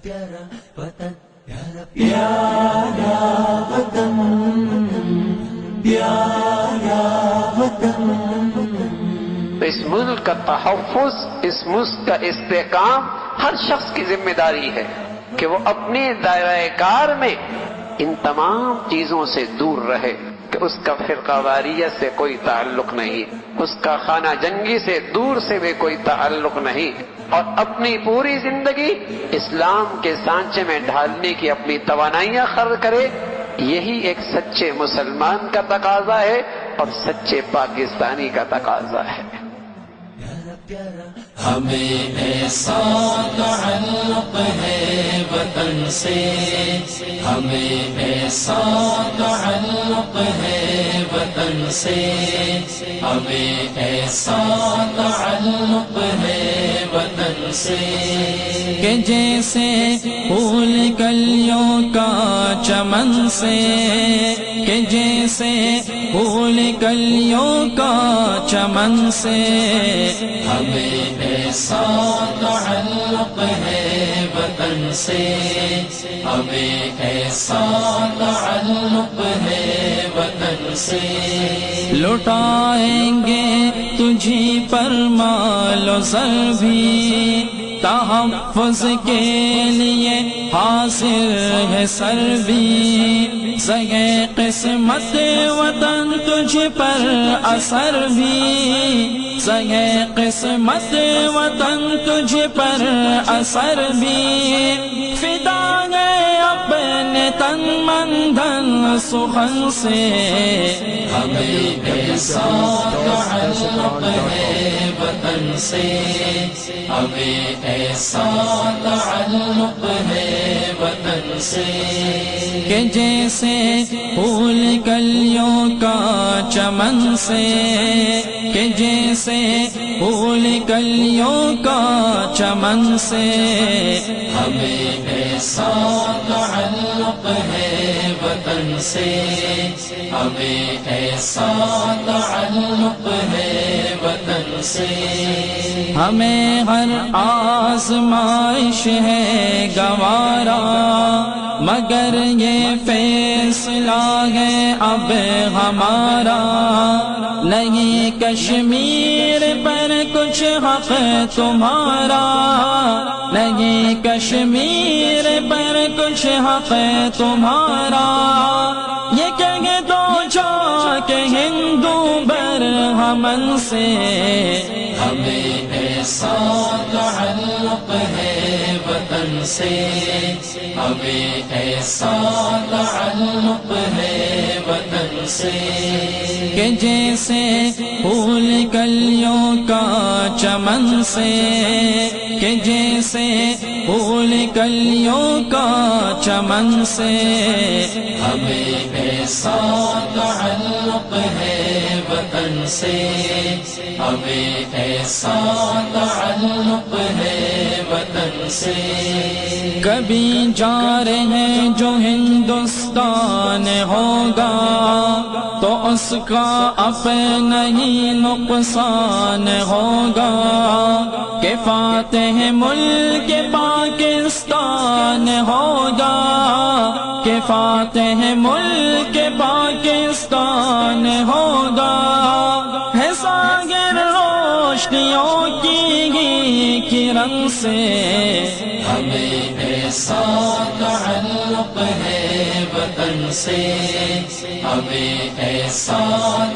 پیارا وطن، پیارا پیارا وطن، پیارا وطن۔ اس ملک کا تحفظ، اس ملک کا استحکام ہر شخص کی ذمہ داری ہے کہ وہ اپنے دائرہ کار میں ان تمام چیزوں سے دور رہے، کہ اس کا فرقہ واریت سے کوئی تعلق نہیں، اس کا خانہ جنگی سے دور سے بھی کوئی تعلق نہیں، اور اپنی پوری زندگی اسلام کے سانچے میں ڈھالنے کی اپنی توانائیاں خرچ کرے۔ یہی ایک سچے مسلمان کا تقاضا ہے اور سچے پاکستانی کا تقاضا ہے۔ ہمیں ایسا تعلق ہے وطن سے، ہمیں ایسا تعلق ہے وطن سے، ہمیں ایسا تعلق ہے وطن سے کہ جیسے پھول کلیوں کا چمن سے، کہ جیسے پھول کلیوں کا چمن سے، ہمیں ایسا تعلق ہے وطن سے، ہمیں ایسا تعلق ہے وطن سے۔ لٹائیں گے تجھی پر مال و زر بھی، تحفظ کے لیے حاصل ہے سر بھی، سگے قسمت وطن تجھ پر اثر بھی، سگے قسمت وطن تجھ پر اثر بھی، فدا گئے اپنے تن من دھن سخن سے، ہمیں ایسا تعلق ہے وطن سے، ہمیں ایسا تعلق ہے وطن سے کہ جیسے پھول کلیوں کا چمن سے، کہ جیسے پھول کلیوں کا چمن سے، ہمیں ایسا تعلق ہے وطن سے، ہمیں ایسا تعلق ہے وطن سے۔ ہمیں ہر آزمائش ہے گوارا، مگر یہ فیصلہ ہے اب ہمارا، نہیں کشمیر پر کچھ حق تمہارا، نہیں کشمیر پر کچھ حق تمہارا، یہ کہہ دو جا کے ہندو برہمن سے، ہمیں ایسا تعلق ہے وطن سے، ہمیں ایسا تعلق ہے وطن سے کہ جیسے پھول کلیوں کا چمن سے، کہ جیسے پھول کلیوں کا چمن سے، ہمیں ایسا تعلق ہے وطن سے، ہمیں ایسا تعلق ہے وطن سے۔ کبھی جا رہے ہیں جو ہندوستان ہوگا تو اس کا اپنا ہی نقصان ہوگا، کہ فاتح ملک پاکستان ہوگا، کہ فاتح ملک پاکستان ہوگا، ہے ساگر روشنیوں کی کرن سے، ہمیں ایسا تعلق ہے وطن سے، ہمیں ایسا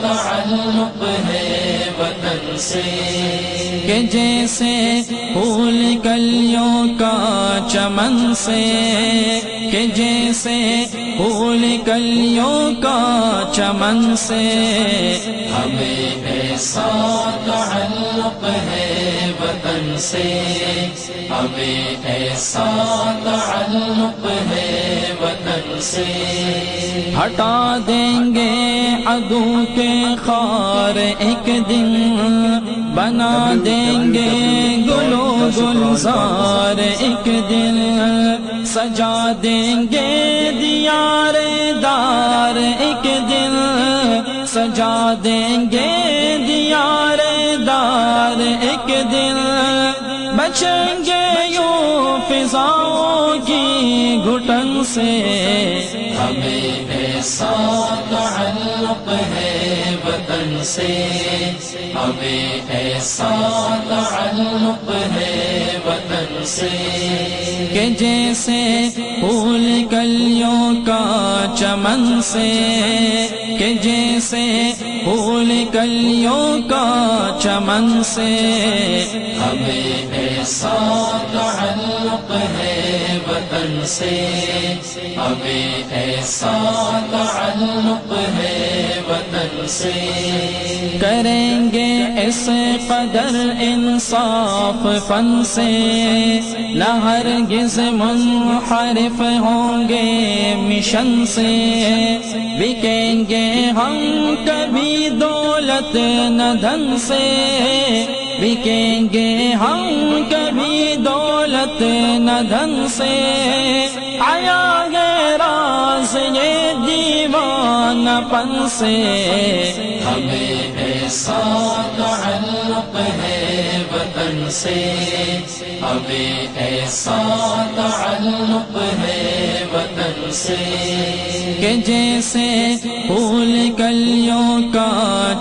تعلق ہے وطن سے کہ جیسے پھول کلیوں کا چمن سے، کہ جیسے پھول کلیوں کا چمن سے، ہمیں ایسا تعلق ہے وطن سے، ہمیں ایسا تعلق ہے وطن سے۔ ہٹا دیں گے عدو کے خار ایک دن، بنا دیں گے گلو گلزار ایک دن، سجا دیں گے دیار دار ایک دن، سجا دیں گے دیار دار ایک دن، بچیں گے یوں فضاؤں کی گھٹن سے ہمیں ایسا تعلق ہے وطن سے ہمیں ایسا تعلق ہے وطن سے کہ جیسے پھول کلیوں کا چمن سے کہ جیسے پھول کلیوں کا چمن سے ہمیں ایسا تعلق ہے وطن سے ہمیں ایسا تعلق ہے وطن سے کریں گے اس قدر انصاف فن سے نہ ہرگز منحرف ہوں گے مشن سے بکیں گے ہم کبھی دولت نہ دھن سے بکیں گے ہم کبھی دولت نہ دھن سے آیا ہے راز یہ دیوانہ پن سے ہمیں ایسا تعلق ہے وطن سے ہمیں ایسا تعلق ہے وطن سے کہ جیسے پھول کلیوں کا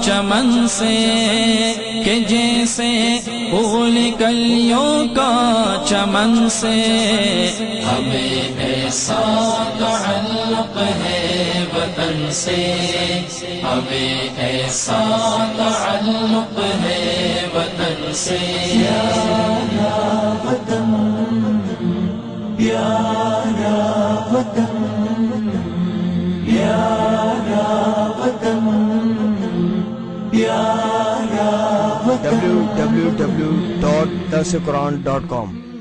چمن سے کہ جیسے پھول کلیوں کا چمن سے ہمیں ایسا تعلق ہے وطن سے ہمیں ایسا تعلق ہے وطن سے پیارا وطن پیارا وطن پیارا وطن پیارا وطن www.darsequran.com